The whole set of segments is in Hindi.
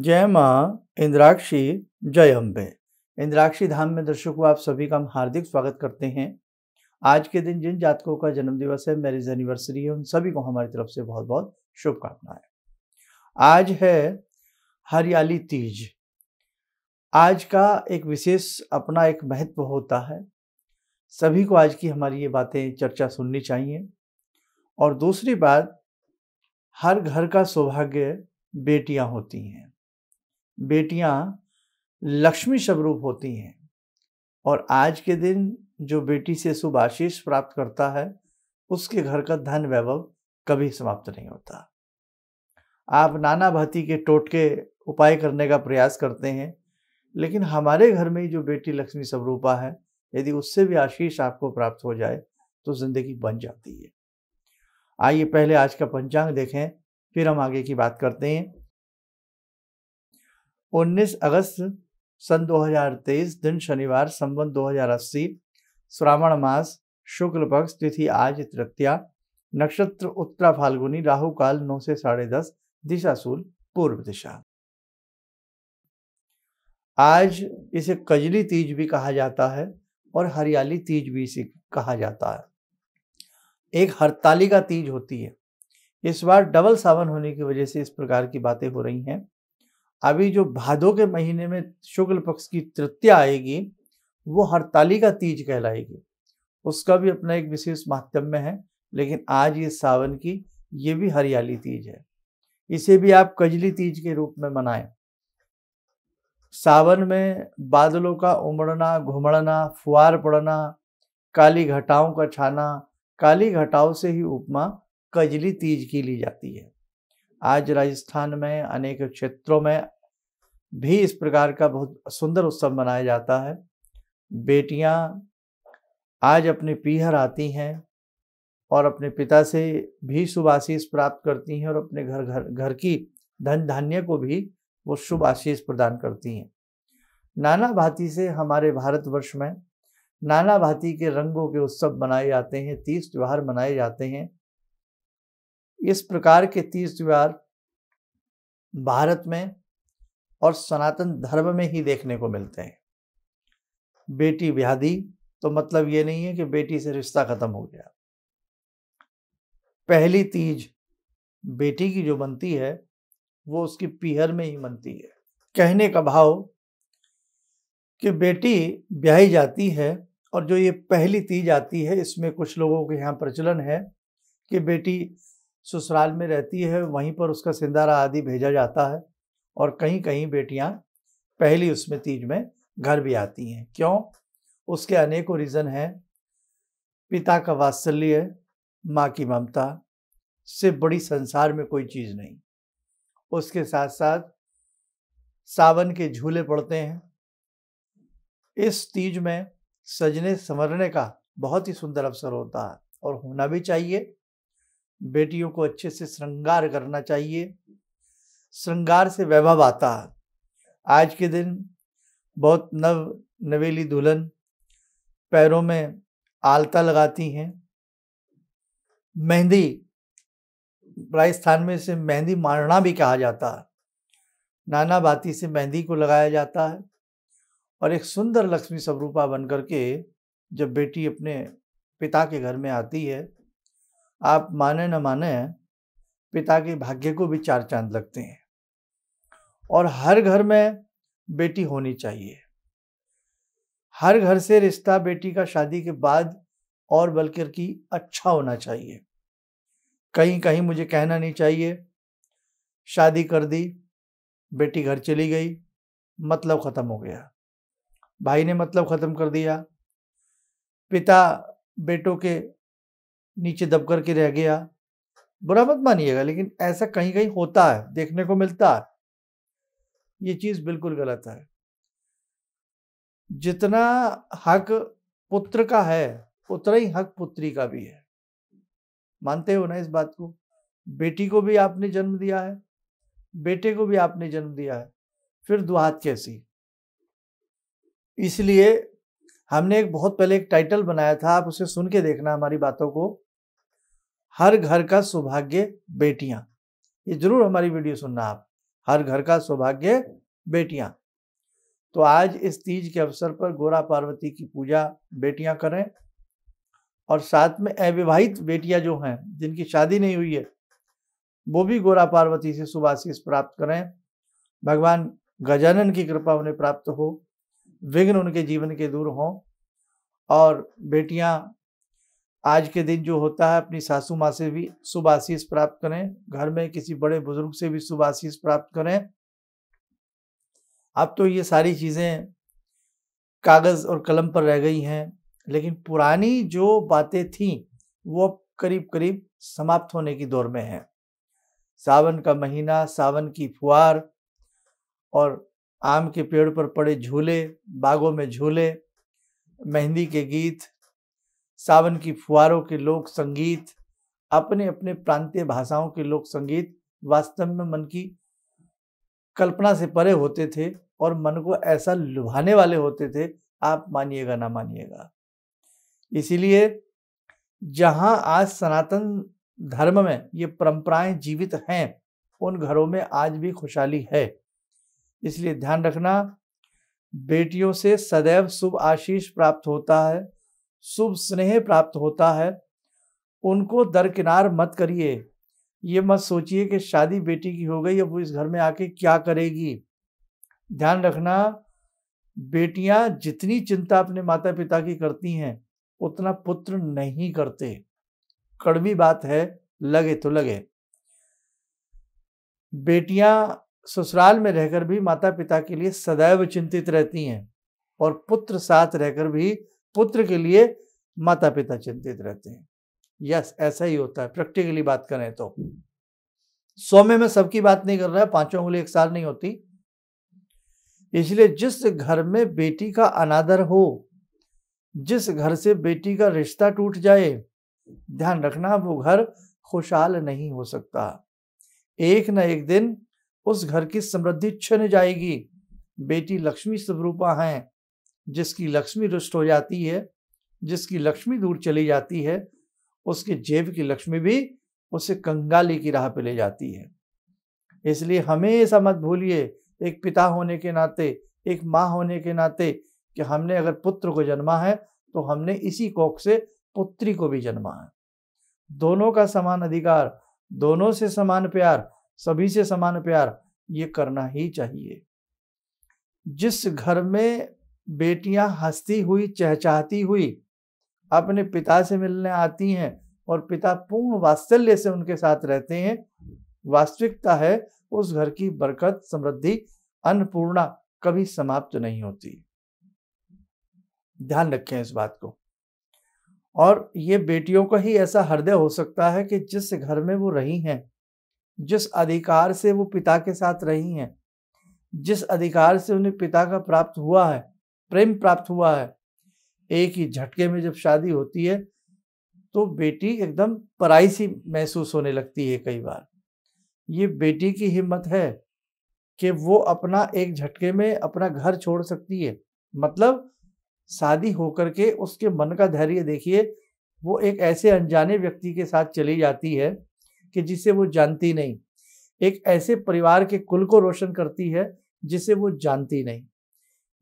जय माँ इंद्राक्षी, जय अम्बे। इंद्राक्षी धाम में दर्शकों आप सभी का हम हार्दिक स्वागत करते हैं। आज के दिन जिन जातकों का जन्मदिवस है, मैरिज एनिवर्सरी है, उन सभी को हमारी तरफ से बहुत बहुत शुभकामनाएं। आज है हरियाली तीज। आज का एक विशेष अपना एक महत्व होता है। सभी को आज की हमारी ये बातें चर्चा सुननी चाहिए। और दूसरी बात, हर घर का सौभाग्य बेटियां होती हैं। बेटियां लक्ष्मी स्वरूप होती हैं और आज के दिन जो बेटी से शुभ आशीष प्राप्त करता है, उसके घर का धन वैभव कभी समाप्त नहीं होता। आप नाना भांति के टोटके उपाय करने का प्रयास करते हैं, लेकिन हमारे घर में जो बेटी लक्ष्मी स्वरूपा है, यदि उससे भी आशीष आपको प्राप्त हो जाए तो जिंदगी बन जाती है। आइए पहले आज का पंचांग देखें, फिर हम आगे की बात करते हैं। 19 अगस्त सन 2023, दिन शनिवार, संवत 2080, श्रावण मास, शुक्ल पक्ष, तिथि आज तृतीया, नक्षत्र उत्तरा फाल्गुनी, राहु काल 9 से 10:30, दिशा शूल पूर्व दिशा। आज इसे कजली तीज भी कहा जाता है और हरियाली तीज भी इसे कहा जाता है। एक हरतालिका तीज होती है। इस बार डबल सावन होने की वजह से इस प्रकार की बातें हो रही हैं। अभी जो भादों के महीने में शुक्ल पक्ष की तृतीया आएगी, वो हरतालिका तीज कहलाएगी। उसका भी अपना एक विशेष महात्म्य है, लेकिन आज ये सावन की ये भी हरियाली तीज है। इसे भी आप कजली तीज के रूप में मनाएं। सावन में बादलों का उमड़ना, घुमड़ना, फुहार पड़ना, काली घटाओं का छाना, काली घटाओं से ही उपमा कजली तीज की ली जाती है। आज राजस्थान में अनेक क्षेत्रों में भी इस प्रकार का बहुत सुंदर उत्सव मनाया जाता है। बेटियां आज अपने पीहर आती हैं और अपने पिता से भी शुभ आशीष प्राप्त करती हैं और अपने घर की धन धान्य को भी वो शुभ आशीष प्रदान करती हैं। नाना भांति से हमारे भारतवर्ष में नाना भांति के रंगों के उत्सव मनाए जाते हैं, तीज त्योहार मनाए जाते हैं। इस प्रकार के तीज त्योहार भारत में और सनातन धर्म में ही देखने को मिलते हैं। बेटी ब्याह दी तो मतलब ये नहीं है कि बेटी से रिश्ता खत्म हो गया। पहली तीज बेटी की जो बनती है, वो उसकी पीहर में ही बनती है। कहने का भाव कि बेटी ब्याही जाती है और जो ये पहली तीज आती है, इसमें कुछ लोगों के यहाँ प्रचलन है कि बेटी ससुराल में रहती है, वहीं पर उसका सिंदारा आदि भेजा जाता है और कहीं कहीं बेटियां पहली उसमें तीज में घर भी आती हैं। क्यों? उसके अनेकों रीज़न हैं। पिता का वात्सल्य, माँ की ममता से बड़ी संसार में कोई चीज़ नहीं। उसके साथ साथ सावन के झूले पड़ते हैं। इस तीज में सजने संवरने का बहुत ही सुंदर अवसर होता है और होना भी चाहिए। बेटियों को अच्छे से श्रृंगार करना चाहिए। श्रृंगार से वैभव आता है। आज के दिन बहुत नवेली दुल्हन पैरों में आलता लगाती हैं। मेहंदी, राजस्थान में इसे मेहंदी मारना भी कहा जाता है। नाना भांति से मेहंदी को लगाया जाता है और एक सुंदर लक्ष्मी स्वरूपा बन करके जब बेटी अपने पिता के घर में आती है, आप माने न माने, पिता के भाग्य को भी 4 चांद लगते हैं। और हर घर में बेटी होनी चाहिए। हर घर से रिश्ता बेटी का शादी के बाद और बल्कि की अच्छा होना चाहिए। कहीं कहीं मुझे कहना नहीं चाहिए, शादी कर दी, बेटी घर चली गई, मतलब ख़त्म हो गया। भाई ने मतलब ख़त्म कर दिया, पिता बेटों के नीचे दब करके रह गया। बुरा मत मानिएगा, लेकिन ऐसा कहीं कहीं होता है, देखने को मिलता है। ये चीज बिल्कुल गलत है। जितना हक पुत्र का है, उतना ही हक पुत्री का भी है। मानते हो ना इस बात को? बेटी को भी आपने जन्म दिया है, बेटे को भी आपने जन्म दिया है, फिर दुहात कैसी? इसलिए हमने एक बहुत पहले एक टाइटल बनाया था, आप उसे सुन के देखना हमारी बातों को। हर घर का सौभाग्य बेटियां, ये जरूर हमारी वीडियो सुनना आप। हर घर का सौभाग्य बेटियां। तो आज इस तीज के अवसर पर गोरा पार्वती की पूजा बेटियां करें और साथ में अविवाहित बेटियां जो हैं, जिनकी शादी नहीं हुई है, वो भी गोरा पार्वती से शुभ आशीष प्राप्त करें। भगवान गजानन की कृपा उन्हें प्राप्त हो, विघ्न उनके जीवन के दूर हों। और बेटियां आज के दिन जो होता है अपनी सासू माँ से भी शुभ आशीष प्राप्त करें, घर में किसी बड़े बुजुर्ग से भी शुभ आशीष प्राप्त करें। अब तो ये सारी चीज़ें कागज़ और कलम पर रह गई हैं, लेकिन पुरानी जो बातें थीं वो अब करीब करीब समाप्त होने की दौर में है। सावन का महीना, सावन की फुहार और आम के पेड़ पर पड़े झूले, बागों में झूले, मेहंदी के गीत, सावन की फुहारों के लोक संगीत, अपने अपने प्रांतीय भाषाओं के लोक संगीत वास्तव में मन की कल्पना से परे होते थे और मन को ऐसा लुभाने वाले होते थे, आप मानिएगा ना मानिएगा। इसीलिए जहां आज सनातन धर्म में ये परंपराएं जीवित हैं, उन घरों में आज भी खुशहाली है। इसलिए ध्यान रखना, बेटियों से सदैव शुभ आशीष प्राप्त होता है, शुभ स्नेह प्राप्त होता है। उनको दरकिनार मत करिए। ये मत सोचिए कि शादी बेटी की हो गई, अब वो इस घर में आके क्या करेगी। ध्यान रखना, बेटियां जितनी चिंता अपने माता पिता की करती हैं, उतना पुत्र नहीं करते। कड़वी बात है, लगे तो लगे। बेटियां ससुराल में रहकर भी माता पिता के लिए सदैव चिंतित रहती हैं और पुत्र साथ रहकर भी पुत्र के लिए माता पिता चिंतित रहते हैं। यस, ऐसा ही होता है। प्रैक्टिकली बात करें तो 100 में मैं सबकी बात नहीं कर रहा है, 5 उंगली एक साल नहीं होती। इसलिए जिस घर में बेटी का अनादर हो, जिस घर से बेटी का रिश्ता टूट जाए, ध्यान रखना वो घर खुशहाल नहीं हो सकता। एक न एक दिन उस घर की समृद्धि छिन जाएगी। बेटी लक्ष्मी स्वरूपा है, जिसकी लक्ष्मी रुष्ट हो जाती है, जिसकी लक्ष्मी दूर चली जाती है, उसके जेब की लक्ष्मी भी उसे कंगाली की राह पे ले जाती है। इसलिए हमेशा मत भूलिए, एक पिता होने के नाते, एक माँ होने के नाते, कि हमने अगर पुत्र को जन्मा है तो हमने इसी कोख से पुत्री को भी जन्मा है। दोनों का समान अधिकार, दोनों से समान प्यार, सभी से समान प्यार, ये करना ही चाहिए। जिस घर में बेटियां हंसती हुई, चहचहाती हुई अपने पिता से मिलने आती हैं और पिता पूर्ण वात्सल्य से उनके साथ रहते हैं, वास्तविकता है उस घर की बरकत, समृद्धि, अन्नपूर्णा कभी समाप्त नहीं होती। ध्यान रखें इस बात को। और ये बेटियों का ही ऐसा हृदय हो सकता है कि जिस घर में वो रही हैं, जिस अधिकार से वो पिता के साथ रही हैं, जिस अधिकार से उन्हें पिता का प्राप्त हुआ है, प्रेम प्राप्त हुआ है, एक ही झटके में जब शादी होती है तो बेटी एकदम पराई सी महसूस होने लगती है। कई बार ये बेटी की हिम्मत है कि वो अपना एक झटके में अपना घर छोड़ सकती है। मतलब शादी होकर के उसके मन का धैर्य देखिए, वो एक ऐसे अनजाने व्यक्ति के साथ चली जाती है कि जिसे वो जानती नहीं, एक ऐसे परिवार के कुल को रोशन करती है जिसे वो जानती नहीं।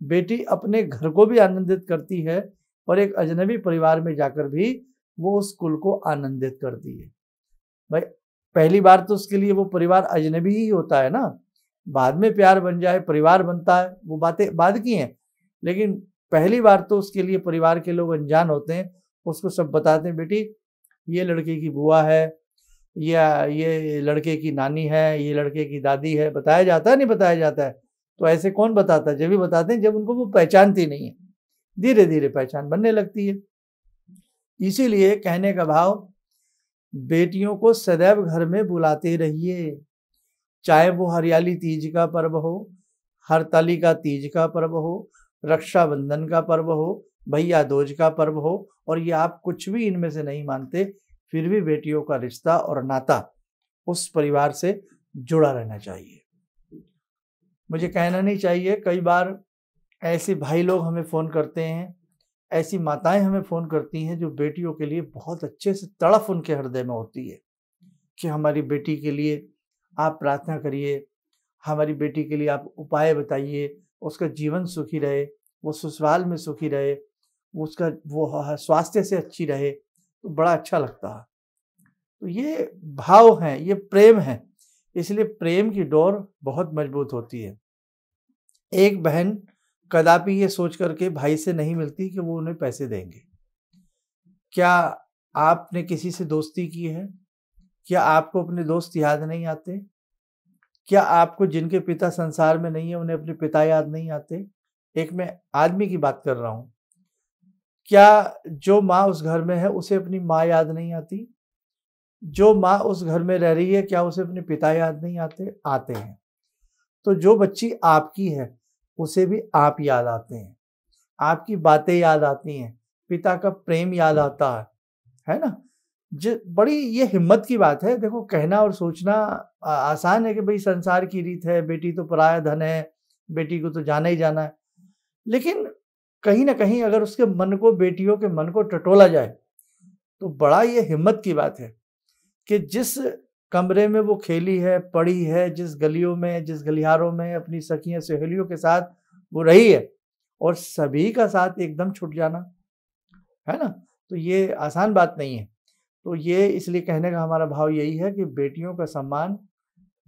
बेटी अपने घर को भी आनंदित करती है और एक अजनबी परिवार में जाकर भी वो उस कुल को आनंदित करती है। भाई पहली बार तो उसके लिए वो परिवार अजनबी ही होता है ना, बाद में प्यार बन जाए, परिवार बनता है, वो बातें बाद की हैं, लेकिन पहली बार तो उसके लिए परिवार के लोग अनजान होते हैं। उसको सब बताते हैं, बेटी ये लड़के की बुआ है, या ये लड़के की नानी है, ये लड़के की दादी है। बताया जाता है, नहीं बताया जाता है? तो ऐसे कौन बताता है? जब भी बताते हैं जब उनको वो पहचानती नहीं है, धीरे धीरे पहचान बनने लगती है। इसीलिए कहने का भाव, बेटियों को सदैव घर में बुलाते रहिए, चाहे वो हरियाली तीज का पर्व हो, हरतालिका तीज का पर्व हो, रक्षाबंधन का पर्व हो, भैया दूज का पर्व हो, और ये आप कुछ भी इनमें से नहीं मानते, फिर भी बेटियों का रिश्ता और नाता उस परिवार से जुड़ा रहना चाहिए। मुझे कहना नहीं चाहिए, कई बार ऐसे भाई लोग हमें फ़ोन करते हैं, ऐसी माताएं हमें फ़ोन करती हैं जो बेटियों के लिए बहुत अच्छे से तड़फ उनके हृदय में होती है कि हमारी बेटी के लिए आप प्रार्थना करिए, हमारी बेटी के लिए आप उपाय बताइए, उसका जीवन सुखी रहे, वो ससुराल में सुखी रहे, उसका वो स्वास्थ्य से अच्छी रहे, तो बड़ा अच्छा लगता है। तो ये भाव हैं, ये प्रेम है, इसलिए प्रेम की डोर बहुत मजबूत होती है। एक बहन कदापि ये सोच करके भाई से नहीं मिलती कि वो उन्हें पैसे देंगे। क्या आपने किसी से दोस्ती की है? क्या आपको अपने दोस्त याद नहीं आते? क्या आपको जिनके पिता संसार में नहीं है उन्हें अपने पिता याद नहीं आते? एक मैं आदमी की बात कर रहा हूँ। क्या जो माँ उस घर में है उसे अपनी माँ याद नहीं आती? जो माँ उस घर में रह रही है क्या उसे अपने पिता याद नहीं आते? आते हैं। तो जो बच्ची आपकी है उसे भी आप याद आते हैं, आपकी बातें याद आती हैं, पिता का प्रेम याद आता है ना? बड़ी ये हिम्मत की बात है। देखो, कहना और सोचना आसान है कि भाई संसार की रीत है, बेटी तो पराया धन है, बेटी को तो जाना ही जाना है। लेकिन कहीं ना कहीं अगर उसके मन को, बेटियों के मन को टटोला जाए तो बड़ा ये हिम्मत की बात है कि जिस कमरे में वो खेली है, पढ़ी है, जिस गलियों में, जिस गलियारों में अपनी सखियों सहेलियों के साथ वो रही है, और सभी का साथ एकदम छूट जाना, है ना? तो ये आसान बात नहीं है। तो ये इसलिए कहने का हमारा भाव यही है कि बेटियों का सम्मान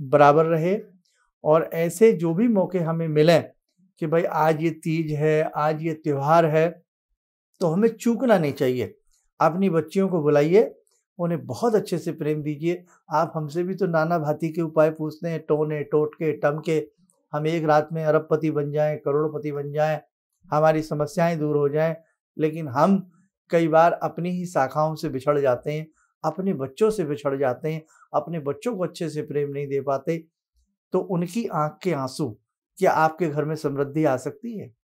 बराबर रहे, और ऐसे जो भी मौके हमें मिलें कि भाई आज ये तीज है, आज ये त्योहार है, तो हमें चूकना नहीं चाहिए। अपनी बच्चियों को बुलाइए, उन्हें बहुत अच्छे से प्रेम दीजिए। आप हमसे भी तो नाना भांति के उपाय पूछते हैं, टोने टोटके टमके, हम एक रात में अरबपति बन जाएं, करोड़पति बन जाएं, हमारी समस्याएं दूर हो जाएं, लेकिन हम कई बार अपनी ही शाखाओं से बिछड़ जाते हैं, अपने बच्चों से बिछड़ जाते हैं, अपने बच्चों को अच्छे से प्रेम नहीं दे पाते, तो उनकी आंख के आंसू क्या आपके घर में समृद्धि आ सकती है?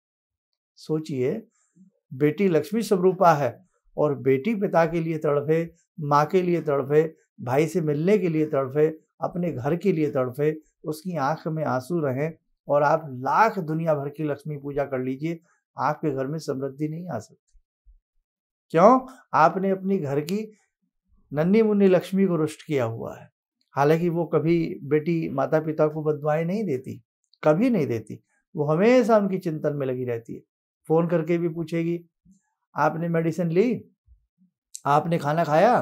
सोचिए, बेटी लक्ष्मी स्वरूपा है, और बेटी पिता के लिए तड़फे, माँ के लिए तड़फे, भाई से मिलने के लिए तड़फे, अपने घर के लिए तड़फे, उसकी आंख में आंसू रहें, और आप लाख दुनिया भर की लक्ष्मी पूजा कर लीजिए, आपके घर में समृद्धि नहीं आ सकती। क्यों? आपने अपनी घर की नन्ही मुन्नी लक्ष्मी को रुष्ट किया हुआ है। हालांकि वो कभी बेटी माता पिता को बददुआएं नहीं देती, कभी नहीं देती, वो हमेशा उनकी चिंतन में लगी रहती है। फोन करके भी पूछेगी, आपने मेडिसिन ली, आपने खाना खाया?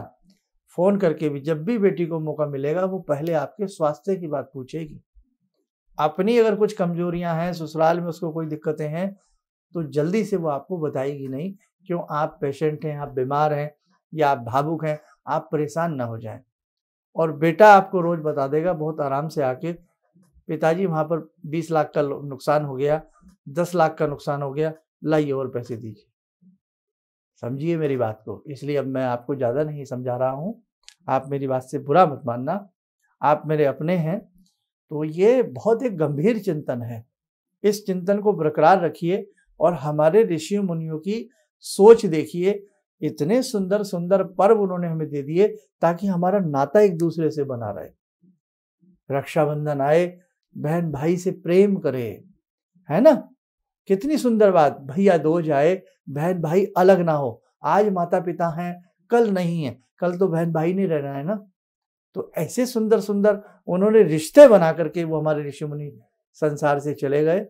फोन करके भी जब भी बेटी को मौका मिलेगा वो पहले आपके स्वास्थ्य की बात पूछेगी। अपनी अगर कुछ कमजोरियां हैं, ससुराल में उसको कोई दिक्कतें हैं, तो जल्दी से वो आपको बताएगी नहीं। क्यों? आप पेशेंट हैं, आप बीमार हैं, या आप भावुक हैं, आप परेशान ना हो जाएं। और बेटा आपको रोज बता देगा बहुत आराम से आके, पिताजी वहां पर 20 लाख का नुकसान हो गया, 10 लाख का नुकसान हो गया, लाइए और पैसे दीजिए। समझिए मेरी बात को। इसलिए अब मैं आपको ज्यादा नहीं समझा रहा हूं, आप मेरी बात से बुरा मत मानना, आप मेरे अपने हैं। तो ये बहुत एक गंभीर चिंतन है, इस चिंतन को बरकरार रखिए, और हमारे ऋषि मुनियों की सोच देखिए, इतने सुंदर सुंदर पर्व उन्होंने हमें दे दिए ताकि हमारा नाता एक दूसरे से बना रहे। रक्षाबंधन आए, बहन भाई से प्रेम करे, है ना? कितनी सुंदर बात। भैया दूज आए, बहन भाई अलग ना हो। आज माता पिता हैं, कल नहीं है, कल तो बहन भाई नहीं रहना है ना। तो ऐसे सुंदर सुंदर उन्होंने रिश्ते बना करके वो हमारे ऋषि मुनि संसार से चले गए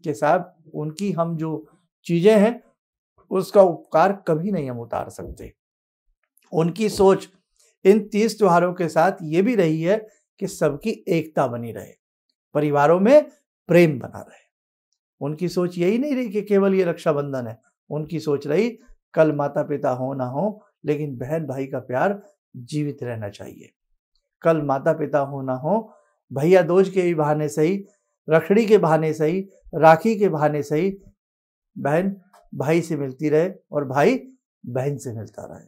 कि साहब उनकी हम जो चीजें हैं उसका उपकार कभी नहीं हम उतार सकते। उनकी सोच इन 30 त्योहारों के साथ ये भी रही है कि सबकी एकता बनी रहे, परिवारों में प्रेम बना रहे। उनकी सोच यही नहीं रही कि केवल ये रक्षाबंधन है, उनकी सोच रही कल माता पिता हो ना हो, लेकिन बहन भाई का प्यार जीवित रहना चाहिए। कल माता पिता हो ना हो, भैया दूज के बहाने सही, रखड़ी के बहाने सही, राखी के बहाने सही, बहन भाई से मिलती रहे और भाई बहन से मिलता रहे।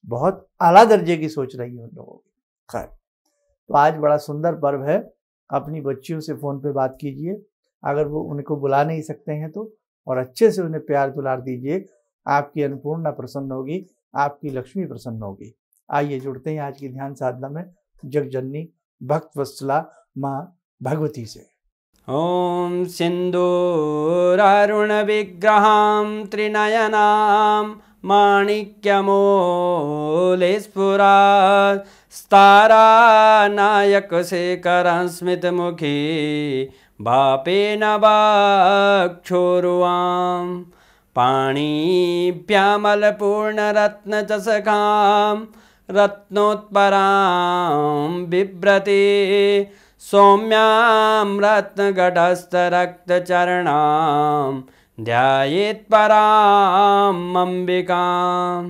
बहुत आला दर्जे की सोच रही है उन लोगों की। खैर, तो आज बड़ा सुंदर पर्व है, अपनी बच्चियों से फोन पे बात कीजिए, अगर वो उनको बुला नहीं सकते हैं तो, और अच्छे से उन्हें प्यार दुलार दीजिए। आपकी अन्नपूर्णा प्रसन्न होगी, आपकी लक्ष्मी प्रसन्न होगी। आइए जुड़ते हैं आज की ध्यान साधना में जगजननी भक्त वत्सला माँ भगवती से। ॐ सिन्दूरारुणविग्रहां त्रिनयनां माणिक्यमूले स्फुरात् स्तारानायकशेखरं स्मितमुखी बापेन वक्षोरुवां पाणिभ्यामलपूर्णरत्नचषकां रत्नोत्परां बिभ्रति सौम्यां रत्नघटस्थरक्तचरणां ध्यायेत्पराम् अम्बिकां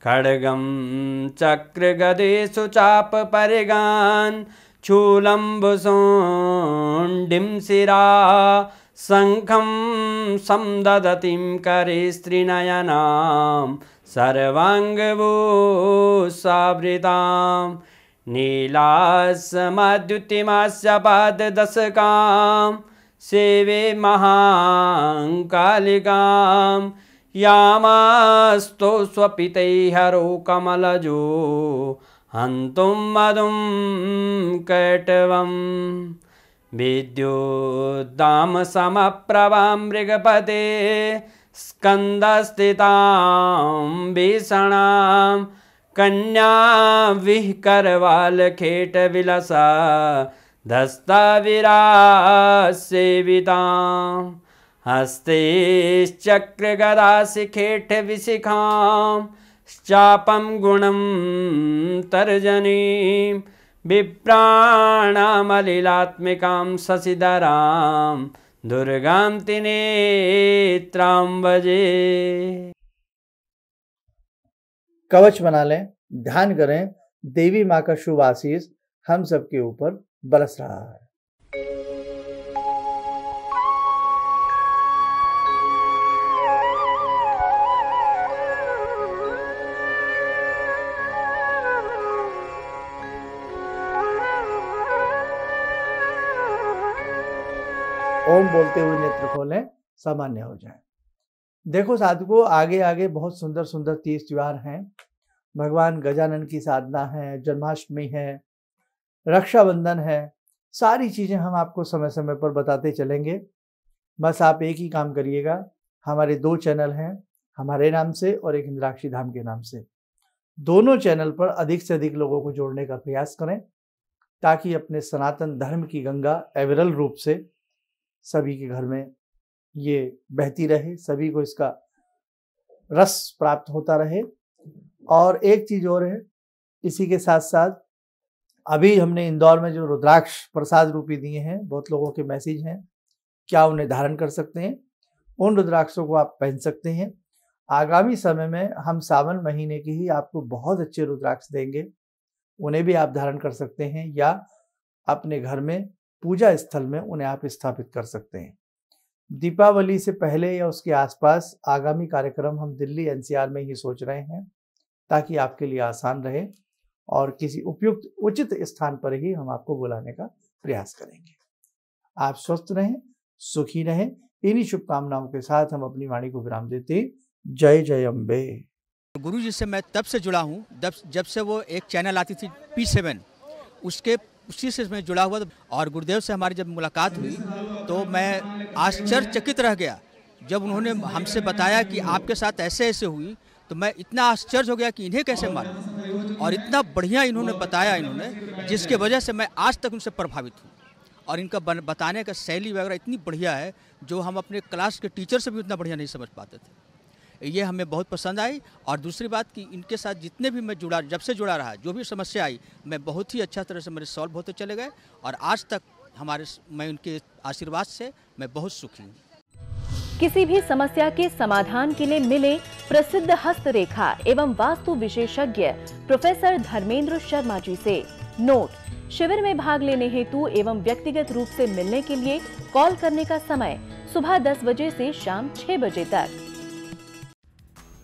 खड्गं चक्रगदेषु चापपरिगान् चूलम्बुशोण्डिं शिरा शङ्खं संदधतीं करे स्त्रीनयनां सर्वाङ्गभूषावृतां नीलासमद्युतिमास्य पाददशकां सेवे महाकालिकां यामास्तो स्वपितैहरो कमलजो हन्तुं मधुं कैटवं विद्युद्दाम समप्रभां मृगपते स्कन्दस्थितां भीषणां कन्या विहकरवालखेटविलसा धस्ताविरासेवितां हस्तैश्चक्रगदाशिखेटविशिखां चापं गुणं तर्जनीं विप्राणामलिलात्मिकां शशिधरां दुर्गां त्रिनेत्रां भजे। कवच बना लें, ध्यान करें, देवी माँ का शुभ आशीष हम सबके ऊपर बरस रहा है। ओम बोलते हुए नेत्र खोलें, सामान्य हो जाए। देखो साधुओं, आगे आगे बहुत सुंदर सुंदर तीज त्योहार हैं। भगवान गजानन की साधना है, जन्माष्टमी है, रक्षाबंधन है, सारी चीजें हम आपको समय समय पर बताते चलेंगे। बस आप एक ही काम करिएगा, हमारे 2 चैनल हैं, हमारे नाम से और एक इंद्राक्षी धाम के नाम से। दोनों चैनल पर अधिक से अधिक लोगों को जोड़ने का प्रयास करें, ताकि अपने सनातन धर्म की गंगा अविरल रूप से सभी के घर में ये बहती रहे, सभी को इसका रस प्राप्त होता रहे। और एक चीज और है, इसी के साथ साथ अभी हमने इंदौर में जो रुद्राक्ष प्रसाद रूपी दिए हैं, बहुत लोगों के मैसेज हैं, क्या उन्हें धारण कर सकते हैं? उन रुद्राक्षों को आप पहन सकते हैं। आगामी समय में हम सावन महीने की ही आपको बहुत अच्छे रुद्राक्ष देंगे, उन्हें भी आप धारण कर सकते हैं या अपने घर में पूजा स्थल में उन्हें आप स्थापित कर सकते हैं। दीपावली से पहले या उसके आसपास आगामी कार्यक्रम हम दिल्ली एनसीआर में ही सोच रहे हैं, ताकि आपके लिए आसान रहे और किसी उपयुक्त उचित स्थान पर ही हम आपको बुलाने का प्रयास करेंगे। आप स्वस्थ रहें, सुखी रहें, इन्हीं शुभकामनाओं के साथ हम अपनी वाणी को विराम देते। जय जय अम्बे। गुरु जी से मैं तब से जुड़ा हूँ जब से वो एक चैनल आती थी P7, उसी से मैं जुड़ा हुआ। और गुरुदेव से हमारी जब मुलाकात हुई तो मैं आश्चर्यचकित रह गया जब उन्होंने हमसे बताया कि आपके साथ ऐसे ऐसे हुई। तो मैं इतना आश्चर्य हो गया कि इन्हें कैसे मालूम, और इतना बढ़िया इन्होंने बताया जिसके वजह से मैं आज तक उनसे प्रभावित हूँ। और इनका बताने का शैली वगैरह इतनी बढ़िया है जो हम अपने क्लास के टीचर से भी उतना बढ़िया नहीं समझ पाते थे। ये हमें बहुत पसंद आई। और दूसरी बात कि इनके साथ जितने भी मैं जुड़ा, जब से जुड़ा रहा, जो भी समस्या आई, मैं बहुत ही अच्छा तरह से मेरे सॉल्व होते चले गए। और आज तक मैं उनके आशीर्वाद से मैं बहुत सुखी हूँ। किसी भी समस्या के समाधान के लिए मिले प्रसिद्ध हस्तरेखा एवं वास्तु विशेषज्ञ प्रोफेसर धर्मेंद्र शर्मा जी से। नोट: शिविर में भाग लेने हेतु एवं व्यक्तिगत रूप से मिलने के लिए कॉल करने का समय सुबह 10 बजे से शाम 6 बजे तक।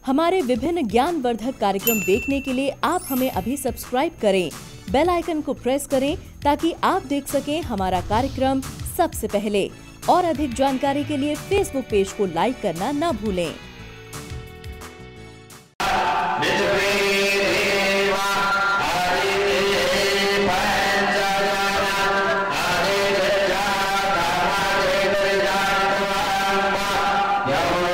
हमारे विभिन्न ज्ञानवर्धक कार्यक्रम देखने के लिए आप हमें अभी सब्सक्राइब करें, बेल आइकन को प्रेस करें ताकि आप देख सकें हमारा कार्यक्रम सबसे पहले। और अधिक जानकारी के लिए फेसबुक पेज को लाइक करना न भूलें। Yeah.